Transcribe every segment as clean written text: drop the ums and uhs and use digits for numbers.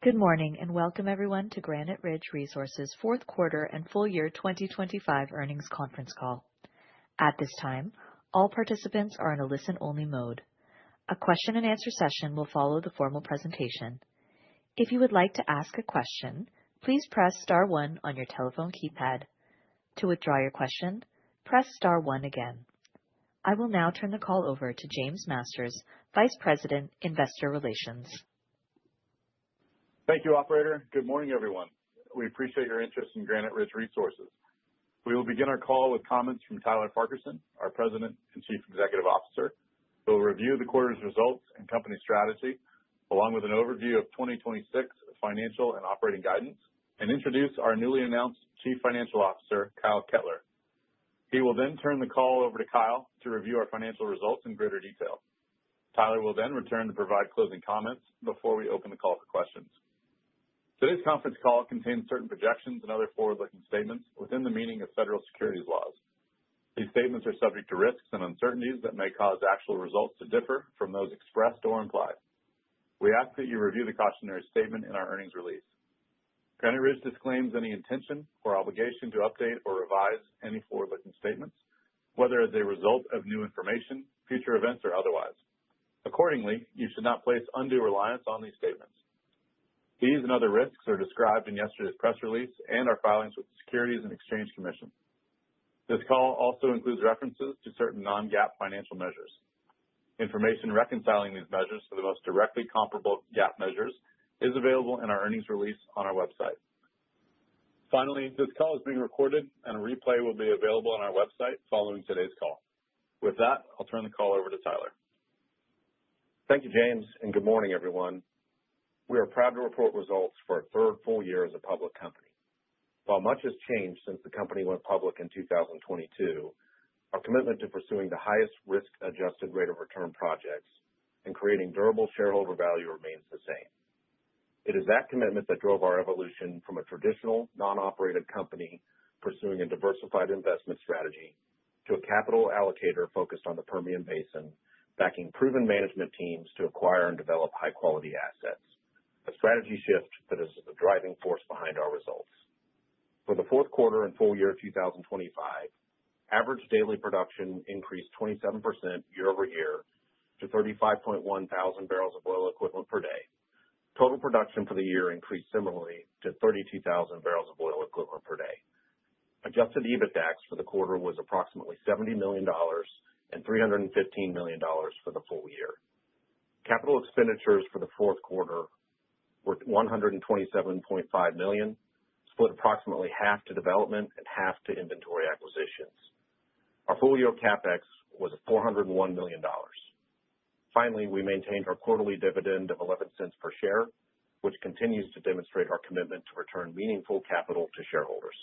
Good morning and welcome everyone to Granite Ridge Resources fourth quarter and full year 2025 earnings conference call. At this time, all participants are in a listen-only mode. A question and answer session will follow the formal presentation. If you would like to ask a question, please press star 1 on your telephone keypad. To withdraw your question, press star 1 again. I will now turn the call over to James Masters, Vice President, Investor Relations. Thank you, operator. Good morning, everyone. We appreciate your interest in Granite Ridge Resources. We will begin our call with comments from Tyler Farquharson, our President and Chief Executive Officer, who will review the quarter's results and company strategy, along with an overview of 2026 financial and operating guidance, and introduce our newly announced Chief Financial Officer, Kyle Kettler. He will then turn the call over to Kyle to review our financial results in greater detail. Tyler will then return to provide closing comments before we open the call for questions. Today's conference call contains certain projections and other forward-looking statements within the meaning of federal securities laws. These statements are subject to risks and uncertainties that may cause actual results to differ from those expressed or implied. We ask that you review the cautionary statement in our earnings release. Granite Ridge disclaims any intention or obligation to update or revise any forward-looking statements, whether as a result of new information, future events, or otherwise. Accordingly, you should not place undue reliance on these statements. These and other risks are described in yesterday's press release and our filings with the Securities and Exchange Commission. This call also includes references to certain non-GAAP financial measures. Information reconciling these measures to the most directly comparable GAAP measures is available in our earnings release on our website. Finally, this call is being recorded and a replay will be available on our website following today's call. With that, I'll turn the call over to Tyler. Thank you, James, and good morning, everyone. We are proud to report results for our third full year as a public company. While much has changed since the company went public in 2022, our commitment to pursuing the highest risk-adjusted rate of return projects and creating durable shareholder value remains the same. It is that commitment that drove our evolution from a traditional non-operated company pursuing a diversified investment strategy to a capital allocator focused on the Permian Basin, backing proven management teams to acquire and develop high-quality assets. A strategy shift that is the driving force behind our results. For the fourth quarter and full year 2025, average daily production increased 27% year over year to 35.1 thousand barrels of oil equivalent per day. Total production for the year increased similarly to 32,000 barrels of oil equivalent per day. Adjusted EBITDAX for the quarter was approximately $70 million and $315 million for the full year. Capital expenditures for the fourth quarter were $127.5 million, split approximately half to development and half to inventory acquisitions. Our full year CapEx was $401 million. Finally, we maintained our quarterly dividend of 11 cents per share, which continues to demonstrate our commitment to return meaningful capital to shareholders.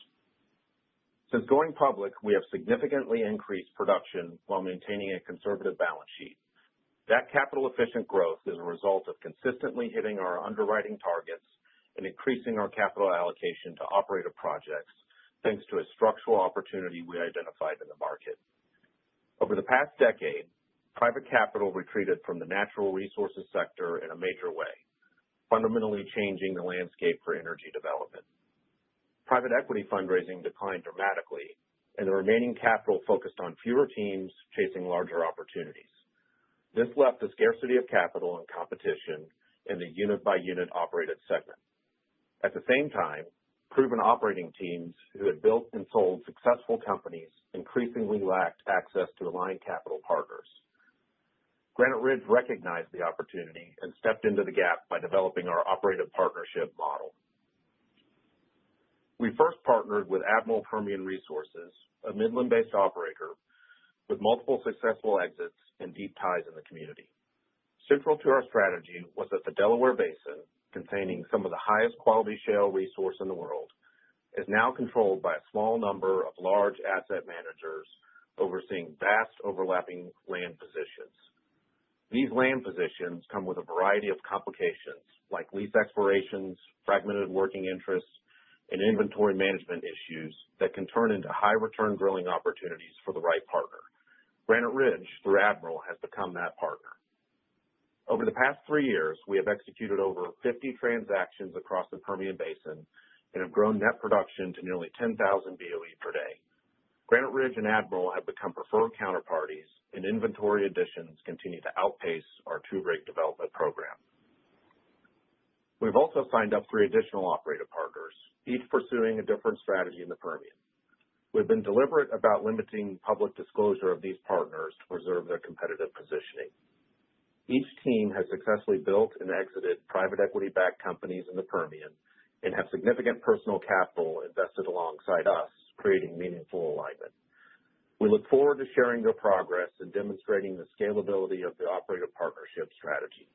Since going public, we have significantly increased production while maintaining a conservative balance sheet. That capital-efficient growth is a result of consistently hitting our underwriting targets and increasing our capital allocation to operative projects thanks to a structural opportunity we identified in the market. Over the past decade, private capital retreated from the natural resources sector in a major way, fundamentally changing the landscape for energy development. Private equity fundraising declined dramatically, and the remaining capital focused on fewer teams chasing larger opportunities. This left a scarcity of capital and competition in the unit-by-unit operated segment. At the same time, proven operating teams who had built and sold successful companies increasingly lacked access to aligned capital partners. Granite Ridge recognized the opportunity and stepped into the gap by developing our operative partnership model. We first partnered with Admiral Permian Resources, a Midland-based operator with multiple successful exits and deep ties in the community. Central to our strategy was that the Delaware Basin, containing some of the highest quality shale resource in the world, is now controlled by a small number of large asset managers overseeing vast overlapping land positions. These land positions come with a variety of complications like lease expirations, fragmented working interests, and inventory management issues that can turn into high return drilling opportunities for the right partner. Granite Ridge, through Admiral, has become that partner. Over the past 3 years, we have executed over 50 transactions across the Permian Basin and have grown net production to nearly 10,000 BOE per day. Granite Ridge and Admiral have become preferred counterparties, and inventory additions continue to outpace our 2-rig development program. We've also signed up 3 additional operator partners, each pursuing a different strategy in the Permian. We've been deliberate about limiting public disclosure of these partners to preserve their competitive positioning. Each team has successfully built and exited private equity-backed companies in the Permian and have significant personal capital invested alongside us, creating meaningful alignment. We look forward to sharing their progress and demonstrating the scalability of the operator partnership strategy.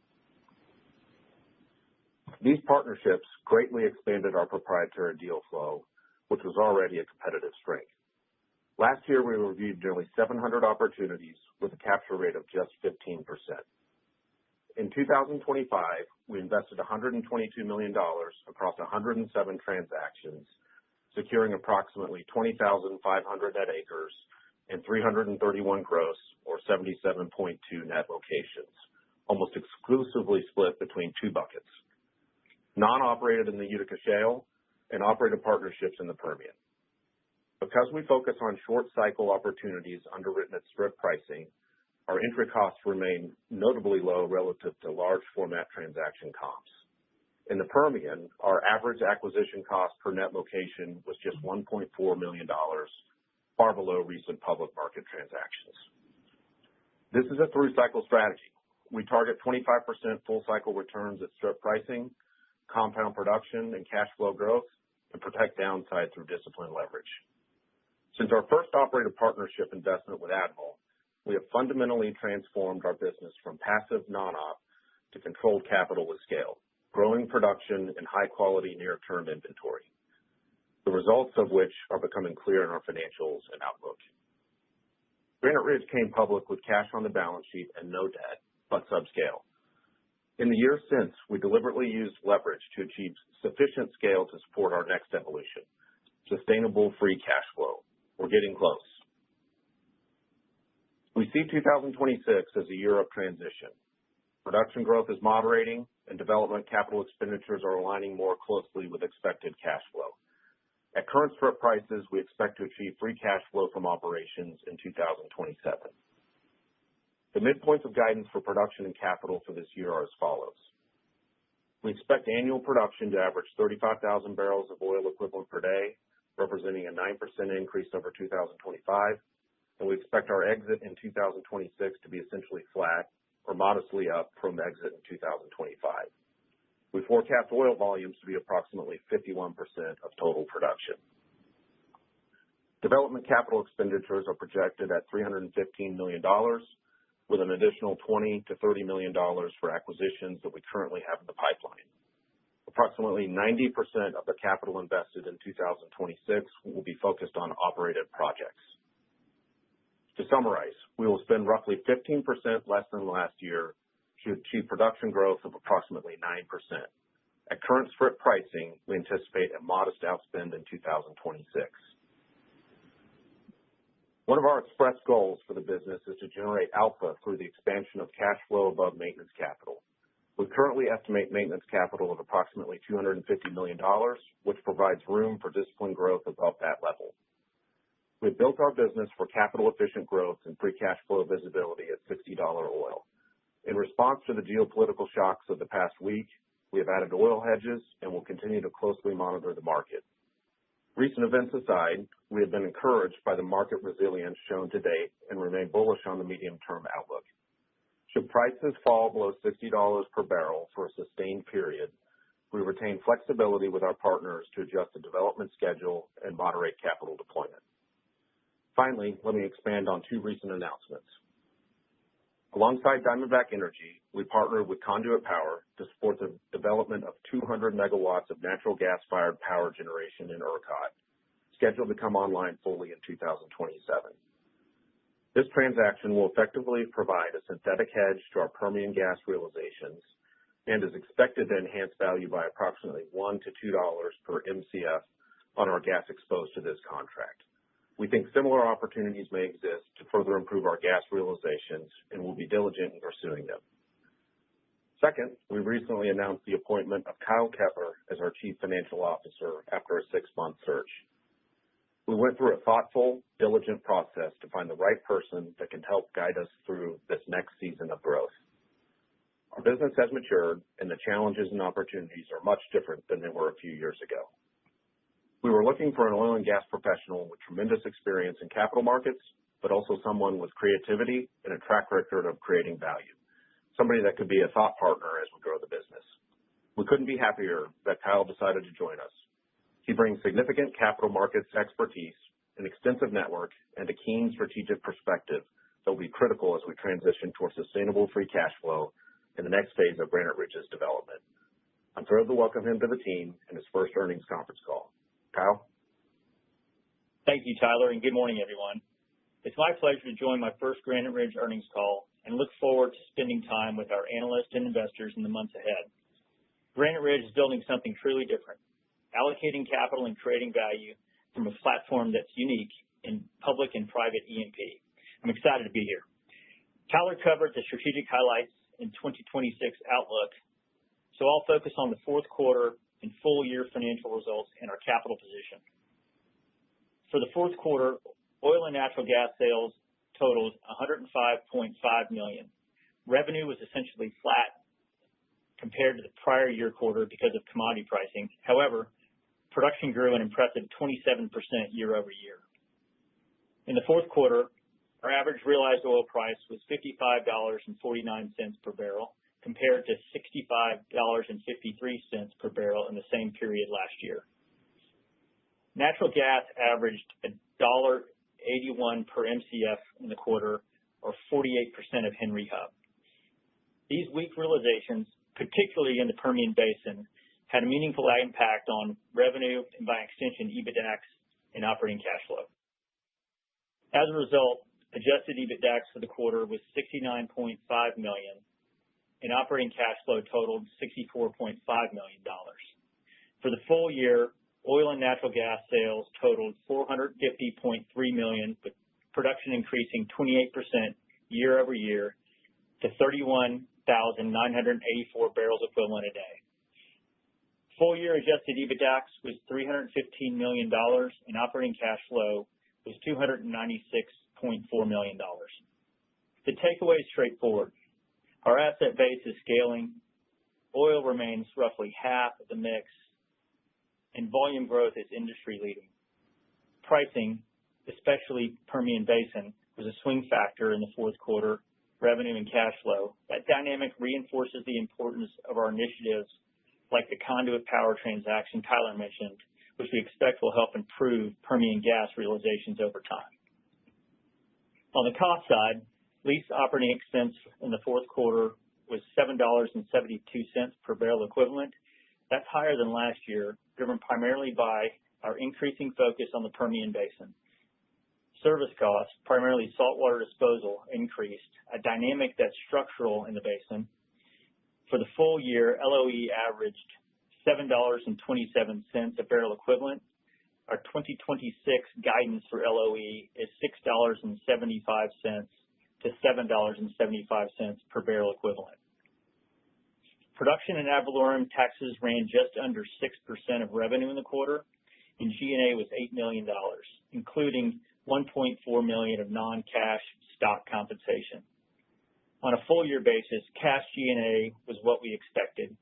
These partnerships greatly expanded our proprietary deal flow, which was already a competitive strength. Last year, we reviewed nearly 700 opportunities with a capture rate of just 15%. In 2025, we invested $122 million across 107 transactions, securing approximately 20,500 net acres and 331 gross or 77.2 net locations, almost exclusively split between 2 buckets: non-operated in the Utica Shale and operator partnerships in the Permian. Because we focus on short cycle opportunities underwritten at strip pricing, our entry costs remain notably low relative to large format transaction comps. In the Permian, our average acquisition cost per net location was just $1.4 million, far below recent public market transactions. This is a through cycle strategy. We target 25% full cycle returns at strip pricing, compound production and cash flow growth, and protect downside through disciplined leverage. Since our first operator partnership investment with Admiral, we have fundamentally transformed our business from passive non-op to controlled capital with scale, growing production and high-quality near-term inventory, the results of which are becoming clear in our financials and outlook. Granite Ridge came public with cash on the balance sheet and no debt, but subscale. In the years since, we deliberately used leverage to achieve sufficient scale to support our next evolution: sustainable free cash flow. We're getting close. We see 2026 as a year of transition. Production growth is moderating, and development capital expenditures are aligning more closely with expected cash flow. At current strip prices, we expect to achieve free cash flow from operations in 2027. The midpoints of guidance for production and capital for this year are as follows. We expect annual production to average 35,000 barrels of oil equivalent per day, representing a 9% increase over 2025. And we expect our exit in 2026 to be essentially flat or modestly up from exit in 2025. We forecast oil volumes to be approximately 51% of total production. Development capital expenditures are projected at $315 million, with an additional $20 to $30 million for acquisitions that we currently have in the pipeline. Approximately 90% of the capital invested in 2026 will be focused on operated projects. To summarize, we will spend roughly 15% less than last year to achieve production growth of approximately 9%. At current strip pricing, we anticipate a modest outspend in 2026. One of our express goals for the business is to generate alpha through the expansion of cash flow above maintenance capital. We currently estimate maintenance capital of approximately $250 million, which provides room for disciplined growth above that level. We've built our business for capital-efficient growth and free cash flow visibility at $60 oil. In response to the geopolitical shocks of the past week, we have added oil hedges and will continue to closely monitor the market. Recent events aside, we have been encouraged by the market resilience shown to date and remain bullish on the medium-term outlook. Should prices fall below $60 per barrel for a sustained period, we retain flexibility with our partners to adjust the development schedule and moderate capital deployment. Finally, let me expand on 2 recent announcements. Alongside Diamondback Energy, we partnered with Conduit Power to support the development of 200 megawatts of natural gas-fired power generation in ERCOT, scheduled to come online fully in 2027. This transaction will effectively provide a synthetic hedge to our Permian gas realizations and is expected to enhance value by approximately $1 to $2 per MCF on our gas exposed to this contract. We think similar opportunities may exist to further improve our gas realizations and will be diligent in pursuing them. Second, we recently announced the appointment of Kyle Kepler as our Chief Financial Officer after a 6-month search. We went through a thoughtful, diligent process to find the right person that can help guide us through this next season of growth. Our business has matured, and the challenges and opportunities are much different than they were a few years ago. We were looking for an oil and gas professional with tremendous experience in capital markets, but also someone with creativity and a track record of creating value, somebody that could be a thought partner as we grow the business. We couldn't be happier that Kyle decided to join us. He brings significant capital markets expertise, an extensive network, and a keen strategic perspective that will be critical as we transition towards sustainable free cash flow in the next phase of Granite Ridge's development. I'm thrilled to welcome him to the team in his first earnings conference call. Kyle? Thank you, Tyler, and good morning, everyone. It's my pleasure to join my first Granite Ridge earnings call and look forward to spending time with our analysts and investors in the months ahead. Granite Ridge is building something truly different, allocating capital and creating value from a platform that's unique in public and private E&P. I'm excited to be here. Tyler covered the strategic highlights and 2026 outlook, so I'll focus on the fourth quarter and full year financial results and our capital position. For the fourth quarter, oil and natural gas sales totaled $105.5 million. Revenue was essentially flat compared to the prior year quarter because of commodity pricing. However, production grew an impressive 27% year over year. In the fourth quarter, our average realized oil price was $55.49 per barrel, compared to $65.53 per barrel in the same period last year. Natural gas averaged $1.81 per MCF in the quarter, or 48% of Henry Hub. These weak realizations, particularly in the Permian Basin, had a meaningful impact on revenue and, by extension, EBITDAX and operating cash flow. As a result, adjusted EBITDAX for the quarter was $69.5 million, and operating cash flow totaled $64.5 million. For the full year, oil and natural gas sales totaled $450.3 million, with production increasing 28% year over year to 31,984 barrels equivalent a day. Full year adjusted EBITDAX was $315 million, and operating cash flow was $296.4 million. The takeaway is straightforward. Our asset base is scaling, oil remains roughly half of the mix, and volume growth is industry leading. Pricing, especially Permian Basin, was a swing factor in the fourth quarter, revenue and cash flow. That dynamic reinforces the importance of our initiatives like the conduit power transaction Tyler mentioned, which we expect will help improve Permian gas realizations over time. On the cost side, lease operating expense in the fourth quarter was $7.72 per barrel equivalent. That's higher than last year, driven primarily by our increasing focus on the Permian Basin. Service costs, primarily saltwater disposal, increased, a dynamic that's structural in the basin. For the full year, LOE averaged $7.27 a barrel equivalent. Our 2026 guidance for LOE is $6.75 to $7.75 per barrel equivalent. Production and ad valorem taxes ran just under 6% of revenue in the quarter, and G&A was $8 million, including $1.4 million of non-cash stock compensation. On a full year basis, cash G&A was what we expected.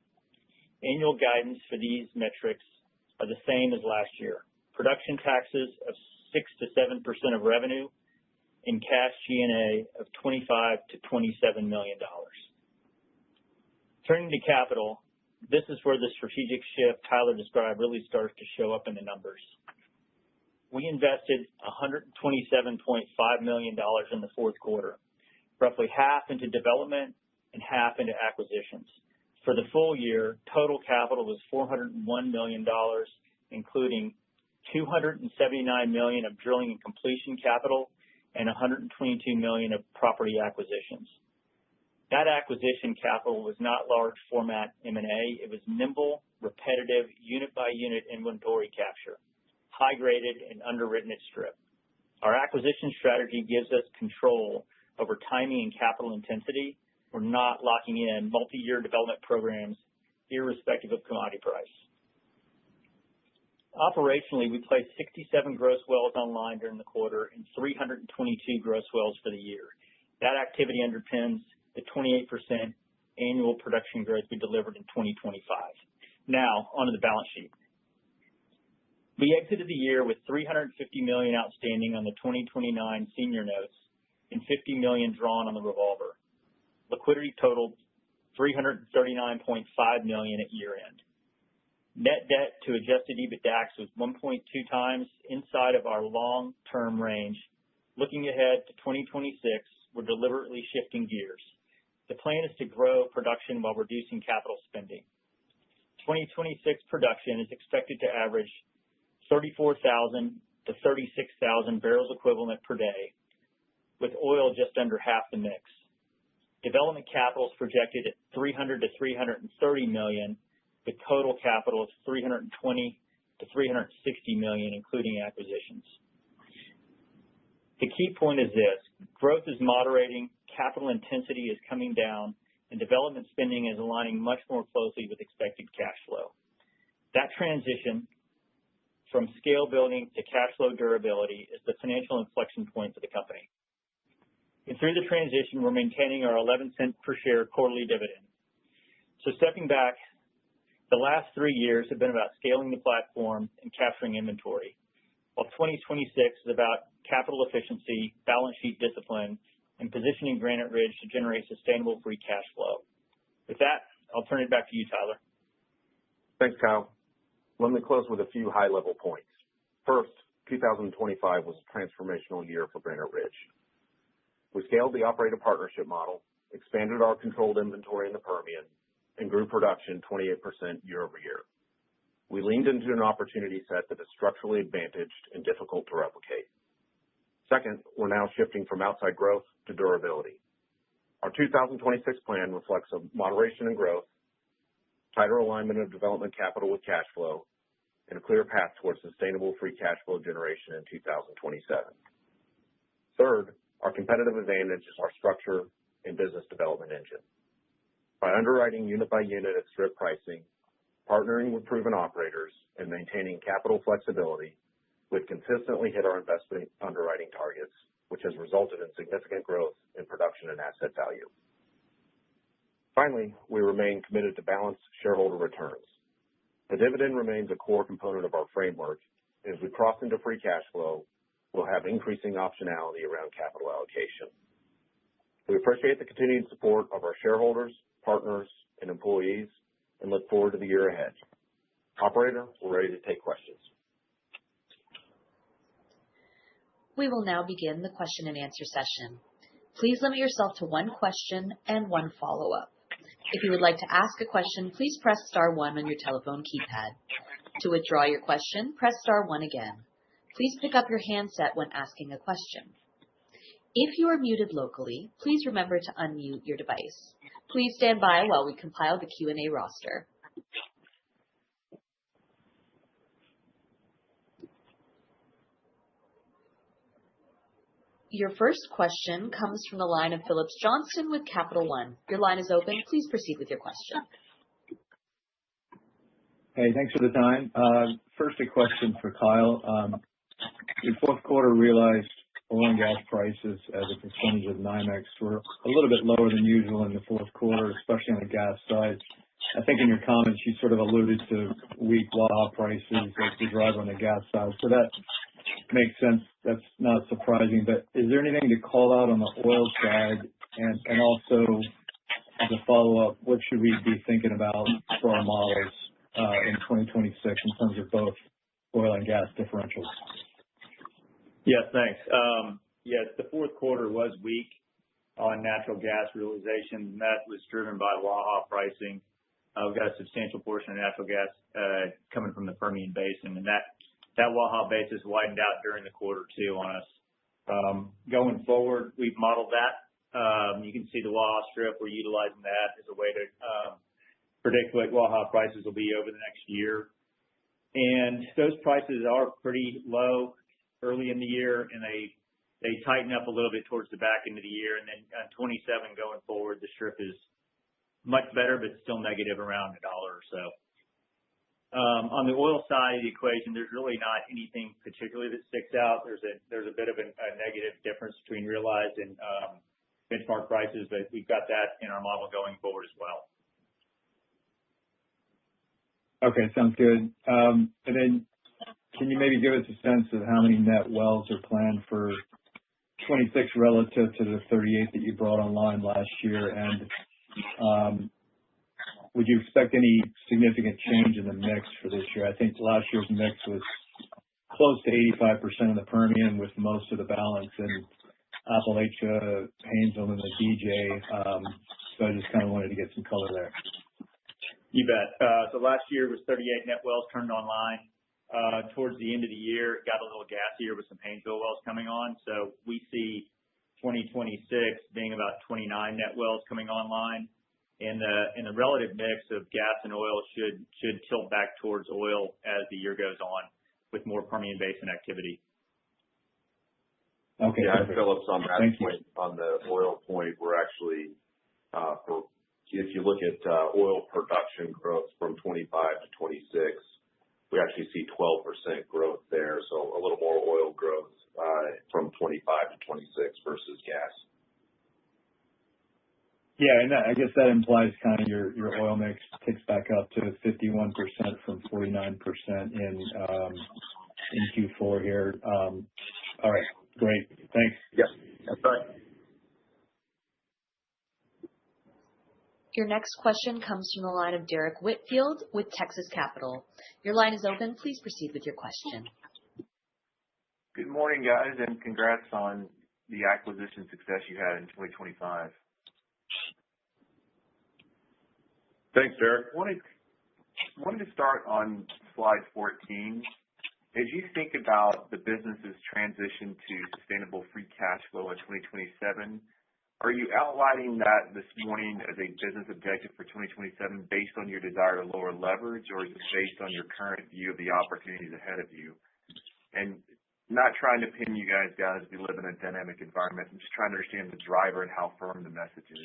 Annual guidance for these metrics are the same as last year. Production taxes of 6 to 7% of revenue and cash G&A of $25 to $27 million. Turning to capital, this is where the strategic shift Tyler described really starts to show up in the numbers. We invested $127.5 million in the fourth quarter, roughly half into development and half into acquisitions. For the full year, total capital was $401 million, including $279 million of drilling and completion capital and $122 million of property acquisitions. That acquisition capital was not large format M&A. It was nimble, repetitive, unit-by-unit inventory capture, high-graded and underwritten at strip. Our acquisition strategy gives us control over timing and capital intensity, we're not locking in multi-year development programs irrespective of commodity price. Operationally, we placed 67 gross wells online during the quarter and 322 gross wells for the year. That activity underpins the 28% annual production growth we delivered in 2025. Now, onto the balance sheet. We exited the year with $350 million outstanding on the 2029 senior notes and $50 million drawn on the revolver. Liquidity totaled $339.5 million at year-end. Net debt to adjusted EBITDAX was 1.2 times inside of our long-term range. Looking ahead to 2026, we're deliberately shifting gears. The plan is to grow production while reducing capital spending. 2026 production is expected to average 34,000 to 36,000 barrels equivalent per day, with oil just under half the mix. Development capital is projected at $300 to $330 million, with total capital of $320 to $360 million, including acquisitions. The key point is this: growth is moderating, capital intensity is coming down, and development spending is aligning much more closely with expected cash flow. That transition from scale building to cash flow durability is the financial inflection point for the company. And through the transition, we're maintaining our 11 cent per share quarterly dividend. So stepping back, the last 3 years have been about scaling the platform and capturing inventory, while 2026 is about capital efficiency, balance sheet discipline, and positioning Granite Ridge to generate sustainable free cash flow. With that, I'll turn it back to you, Tyler. Thanks, Kyle. Let me close with a few high-level points. First, 2025 was a transformational year for Granite Ridge. We scaled the operator partnership model, expanded our controlled inventory in the Permian, and grew production 28% year over year. We leaned into an opportunity set that is structurally advantaged and difficult to replicate. Second, we're now shifting from outside growth to durability. Our 2026 plan reflects a moderation in growth, tighter alignment of development capital with cash flow, and a clear path towards sustainable free cash flow generation in 2027. Third, our competitive advantage is our structure and business development engine. By underwriting unit by unit at strip pricing, partnering with proven operators, and maintaining capital flexibility, we've consistently hit our investment underwriting targets, which has resulted in significant growth in production and asset value. Finally, we remain committed to balanced shareholder returns. The dividend remains a core component of our framework. As we cross into free cash flow, we'll have increasing optionality around capital allocation. We appreciate the continued support of our shareholders, partners, and employees, and look forward to the year ahead. Operator, we're ready to take questions. We will now begin the question and answer session. Please limit yourself to one question and one follow-up. If you would like to ask a question, please press star 1 on your telephone keypad. To withdraw your question, press star 1 again. Please pick up your handset when asking a question. If you are muted locally, please remember to unmute your device. Please stand by while we compile the Q&A roster. Your first question comes from the line of Phillips Johnston with Capital One. Your line is open. Please proceed with your question. Hey, thanks for the time. First, a question for Kyle. Your fourth quarter realized oil and gas prices as a percentage of NYMEX were a little bit lower than usual in the fourth quarter, especially on the gas side. I think in your comments you sort of alluded to weak Waha prices as the driver on the gas side. So that makes sense. That's not surprising. But is there anything to call out on the oil side? And also, as a follow-up, what should we be thinking about for our models in 2026 in terms of both oil and gas differentials? Yes, thanks. Yes, the fourth quarter was weak on natural gas realization, and that was driven by Waha pricing. We've got a substantial portion of natural gas coming from the Permian Basin, and that Waha basis widened out during the quarter too on us. Going forward, we've modeled that. You can see the Waha strip. We're utilizing that as a way to predict what Waha prices will be over the next year. And those prices are pretty low early in the year, and they they tighten up a little bit towards the back end of the year, and then 27 going forward, the strip is much better, but still negative around $1 or so. On the oil side of the equation, there's really not anything particularly that sticks out. There's a bit of a negative difference between realized and benchmark prices, but we've got that in our model going forward as well. Okay, sounds good. And then can you maybe give us a sense of how many net wells are planned for 26 relative to the 38 that you brought online last year? And would you expect any significant change in the mix for this year? I think last year's mix was close to 85% in the Permian, with most of the balance in Appalachia, Haynesville, and the DJ. So I just kind of wanted to get some color there. You bet. So last year was 38 net wells turned online. Towards the end of the year, it got a little gassier with some Haynesville wells coming on. So we see 2026 being about 29 net wells coming online. And the relative mix of gas and oil should tilt back towards oil as the year goes on, with more Permian Basin activity. Okay. Yeah, Phillips, on that point, on the oil point, we're actually, if you look at oil production growth from 25 to 26, we actually see 12% growth there. So a little more oil growth from 25 to 26 versus gas. Yeah, and I guess that implies kind of your oil mix ticks back up to 51% from 49% in Q4 here. All right, great. Thanks. Yes, that's right. Your next question comes from the line of Derrick Whitfield with Texas Capital. Your line is open. Please proceed with your question. Good morning, guys, and congrats on the acquisition success you had in 2025. Thanks, Derek. Wanted to start on slide 14. As you think about the business's transition to sustainable free cash flow in 2027, are you outlining that this morning as a business objective for 2027 based on your desire to lower leverage, or is it based on your current view of the opportunities ahead of you? And not trying to pin you guys down as we live in a dynamic environment. I'm just trying to understand the driver and how firm the message is.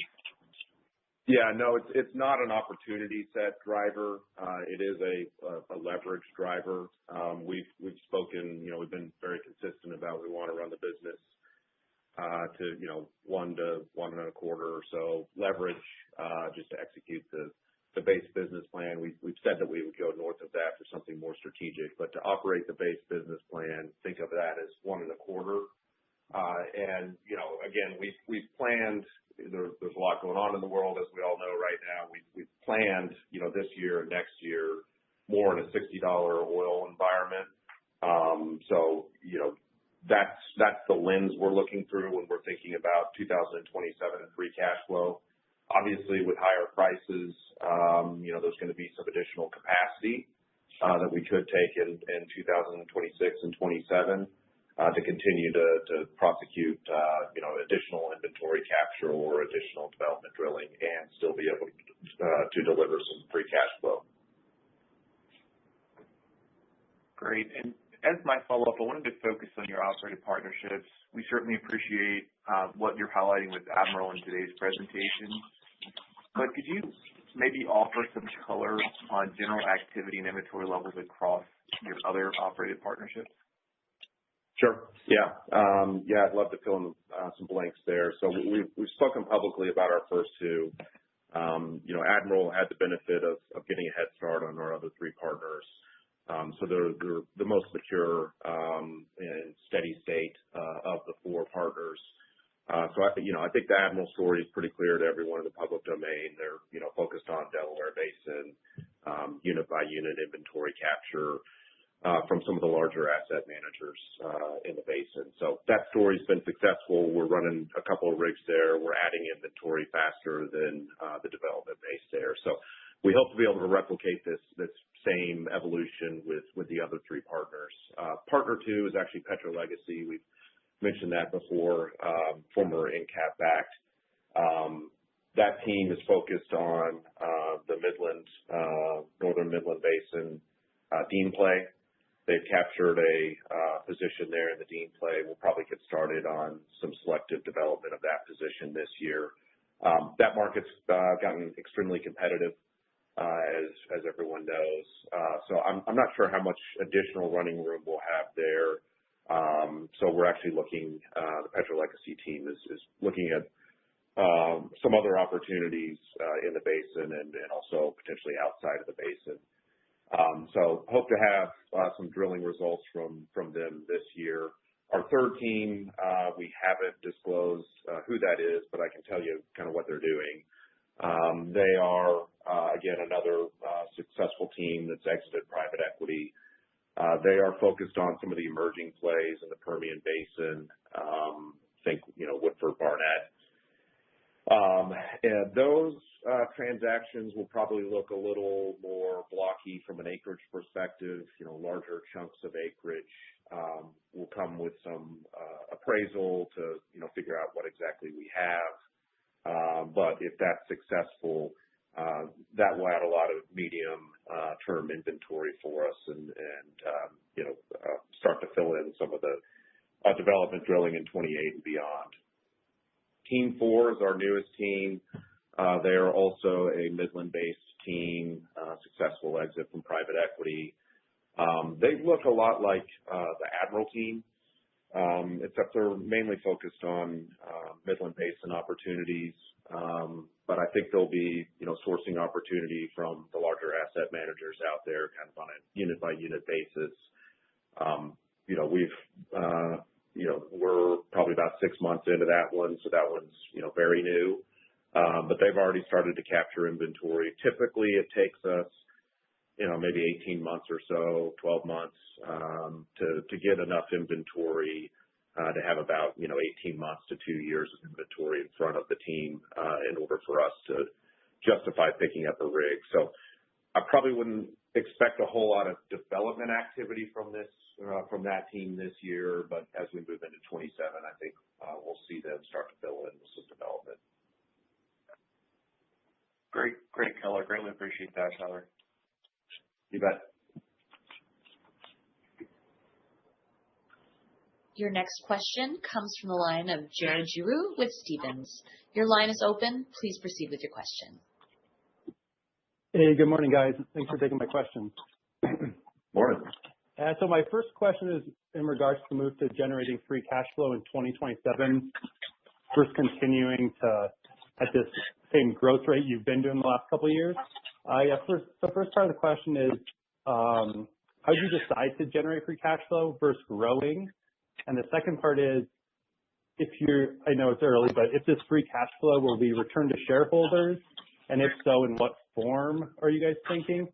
Yeah, no, it's not an opportunity set driver. It is a leverage driver. We've spoken, we've been very consistent about we want to run the business to 1 to 1.25 or so leverage just to execute the base business plan. We've said that we would go north of that for something more strategic, but to operate the base business plan, think of that as 1.25. And again, we've planned. There's a lot going on in the world, as we all know right now. We've planned, this year and next year more in a $60 oil environment. So, that's the lens we're looking through when we're thinking about 2027 and free cash flow. Obviously, with higher prices, there's going to be some additional capacity that we could take in 2026 and 27 to continue to prosecute, additional inventory capture or additional development drilling and still be able to deliver some free cash flow. Great. And as my follow-up, I wanted to focus on your operated partnerships. We certainly appreciate what you're highlighting with Admiral in today's presentation. But could you maybe offer some color on general activity and inventory levels across your other operated partnerships? Sure. Yeah. I'd love to fill in some blanks there. So we've spoken publicly about our first two. Admiral had the benefit of getting a head start on our other three partners. So they're the most mature and steady state of the four partners. So I think the Admiral story is pretty clear to everyone in the public domain. They're focused on Delaware Basin, unit by unit inventory capture from some of the larger asset managers in the basin. So that story's been successful. We're running a couple of rigs there. We're adding inventory faster than the development base there. So we hope to be able to replicate this same evolution with the other three partners. Partner two is actually Petro Legacy. We've mentioned that before, former EnCap backed. That team is focused on the Northern Midland Basin Dean play. They've captured a position there in the Dean play. We'll probably get started on some selective development of that position this year. That market's gotten extremely competitive, as everyone knows. So I'm not sure how much additional running room we'll have there. So we're actually looking, the Petro Legacy team is looking at some other opportunities in the basin and also potentially outside of the basin. So hope to have some drilling results from them this year. Our third team, we haven't disclosed who that is, but I can tell you kind of what they're doing. They are, again, another successful team that's exited private equity. They are focused on some of the emerging plays in the Permian Basin, think, Woodford, Barnett. And those transactions will probably look a little more blocky from an acreage perspective. Larger chunks of acreage will come with some appraisal to figure out what exactly we have. But if that's successful, that will add a lot of medium-term inventory for us and start to fill in some of the development drilling in 28 and beyond. Team 4 is our newest team. They are also a Midland-based team, successful exit from private equity. They look a lot like the Admiral team, except they're mainly focused on Midland Basin opportunities. But I think there'll be, sourcing opportunity from the larger asset managers out there, kind of on a unit-by-unit basis. We're probably about 6 months into that one, so that one's, very new. But they've already started to capture inventory. Typically, it takes us, maybe 18 months or so, 12 months, to get enough inventory to have about, 18 months to 2 years of inventory in front of the team in order for us to justify picking up a rig. So I probably wouldn't expect a whole lot of development activity from that team this year, but as we move into 27, I think we'll see them start to fill in with some development. Great color. Greatly appreciate that, Tyler. You bet. Your next question comes from the line of Jared Giroux with Stephens. Your line is open. Please proceed with your question. Hey, good morning, guys. Thanks for taking my questions. Morning. So my first question is in regards to the move to generating free cash flow in 2027, first continuing to at this same growth rate you've been doing the last couple of years. First part of the question is, how did you decide to generate free cash flow versus growing? And the second part is, I know it's early, but if this free cash flow will be returned to shareholders, and if so, in what form are you guys thinking?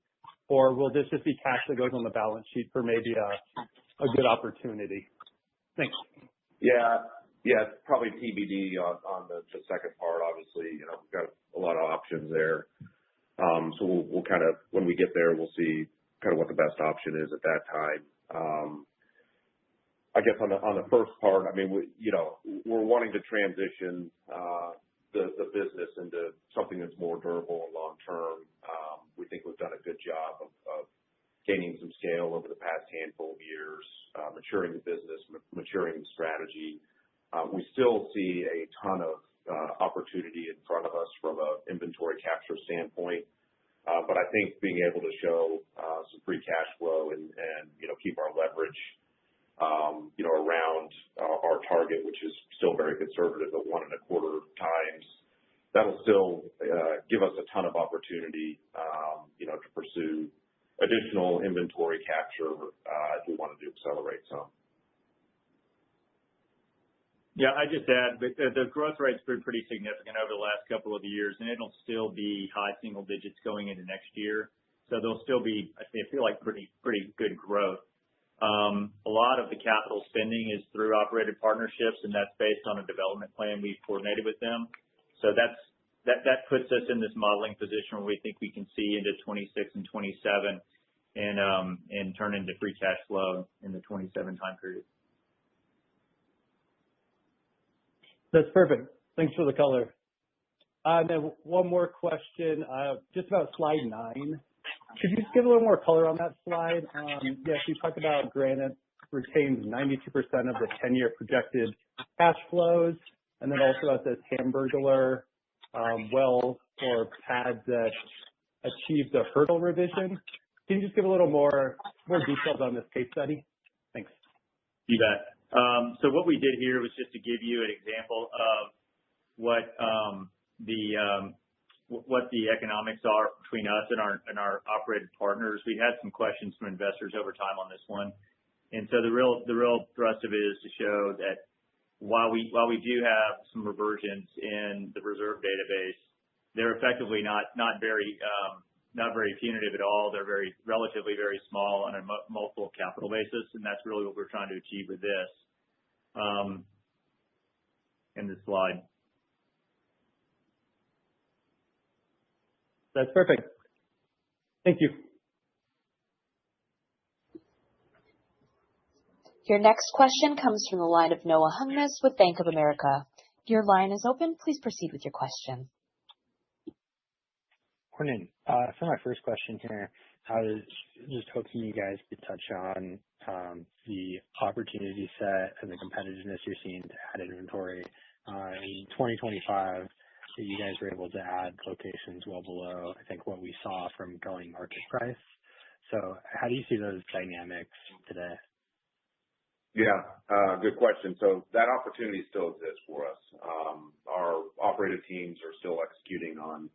Or will this just be cash that goes on the balance sheet for maybe a good opportunity? Thanks. Yeah, probably TBD on the second part. Obviously, we've got a lot of options there. So we'll kind of, when we get there, we'll see kind of what the best option is at that time. I guess on the first part, I mean, we're wanting to transition the business into something that's more durable and long term. We think we've done a good job of gaining some scale over the past handful of years, maturing the business, maturing the strategy. We still see a ton of opportunity in front of us from an inventory capture standpoint. But I think being able to show some free cash flow and keep our leverage around our target, which is still very conservative at 1.25 times, that'll still give us a ton of opportunity to pursue additional inventory capture if we wanted to accelerate some. Yeah, I just add the growth rate's been pretty significant over the last couple of years, and it'll still be high single digits going into next year. So there'll still be, I feel like, pretty good growth. A lot of the capital spending is through operated partnerships, and that's based on a development plan we've coordinated with them. So that puts us in this modeling position where we think we can see into 26 and 27 and turn into free cash flow in the 27 time period. That's perfect. Thanks for the color. And then one more question, just about slide 9. Could you just give a little more color on that slide? Yes, you talked about Granite retains 92% of the 10-year projected cash flows, and then also at this Hamburglar well or pad that achieved a hurdle revision. Can you just give a little more details on this case study? Thanks. You bet. So what we did here was just to give you an example of what the economics are between us and our operated partners. We had some questions from investors over time on this one, and so the real thrust of it is to show that while we do have some reversions in the reserve database, they're effectively not very punitive at all. They're relatively very small on a multiple capital basis, and that's really what we're trying to achieve with this in this slide. That's perfect. Thank you. Your next question comes from the line of Noah Hungness with Bank of America. Your line is open. Please proceed with your question. Morning. For my first question here, I was just hoping you guys could touch on the opportunity set and the competitiveness you're seeing to add inventory in 2025. That you guys were able to add locations well below, I think, what we saw from going market price. So how do you see those dynamics today? Yeah, good question. So that opportunity still exists for us. Our operated teams are still executing on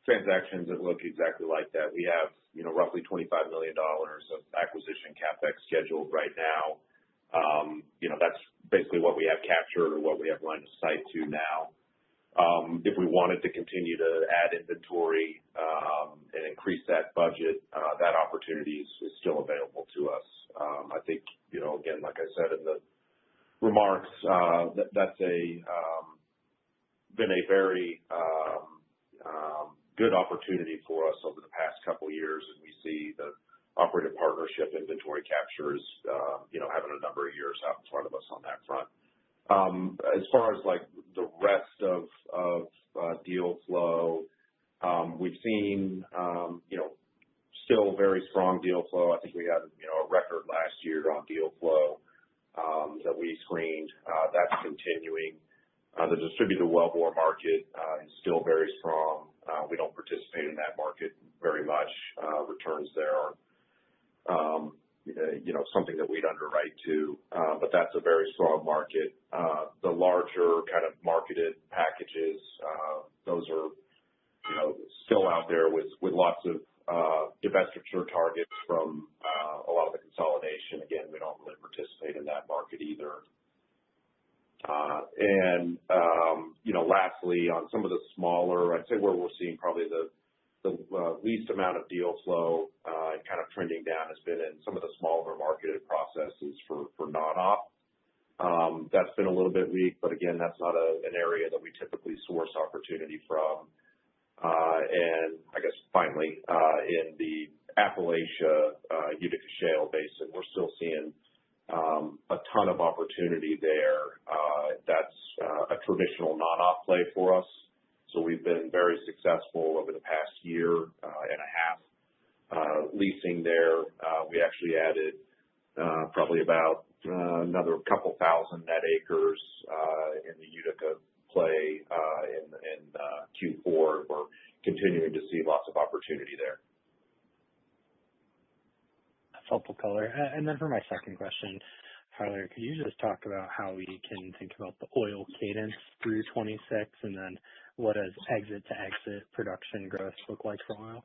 transactions that look exactly like that. We have, roughly $25 million of acquisition CapEx scheduled right now. That's basically what we have captured or what we have line of sight to now. If we wanted to continue to add inventory and increase that budget, that opportunity is still available to us. I think, again, like I said in the remarks, that's been a very good opportunity for us over the past couple of years, and we see the operated partnership inventory captures, having a number of years out in front of us on that front. As far as like the rest of deal flow, we've seen, still very strong deal flow. I think we had, a record last year on deal flow that we screened. That's continuing. The distributed wellbore market is still very strong. We don't participate in that market very much. Returns there are, something that we'd underwrite to, but that's a very strong market. The larger kind of marketed packages, those are, still out there with lots of divestiture targets from a lot of the consolidation. Again, we don't really participate in that market either. And lastly, on some of the smaller, I'd say where we're seeing probably the least amount of deal flow and kind of trending down has been in some of the smaller marketed processes for non-op. That's been a little bit weak, but again, that's not an area that we typically source opportunity from. And I guess finally, in the Appalachia Utica Shale Basin, we're still seeing a ton of opportunity there. That's a traditional non-op play for us. So we've been very successful over the past year and a half leasing there. We actually added probably about another couple thousand net acres in the Utica play in Q4. We're continuing to see lots of opportunity there. That's helpful color. And then for my second question, Tyler, could you just talk about how we can think about the oil cadence through 26, and then what does exit-to-exit production growth look like for oil?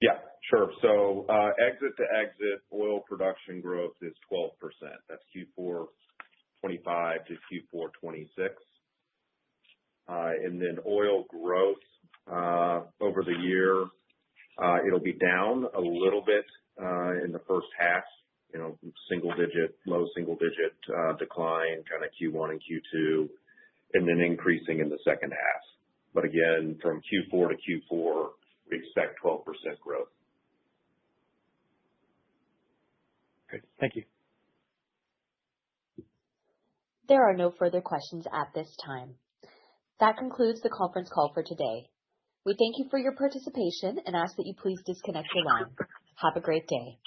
Yeah, sure. So exit-to-exit oil production growth is 12%. That's Q4 25 to Q4 26. And then oil growth over the year, it'll be down a little bit in the first half, low single digit decline, kind of Q1 and Q2, and then increasing in the second half. But again, from Q4 to Q4, we expect 12% growth. Great. Thank you. There are no further questions at this time. That concludes the conference call for today. We thank you for your participation and ask that you please disconnect your line. Have a great day.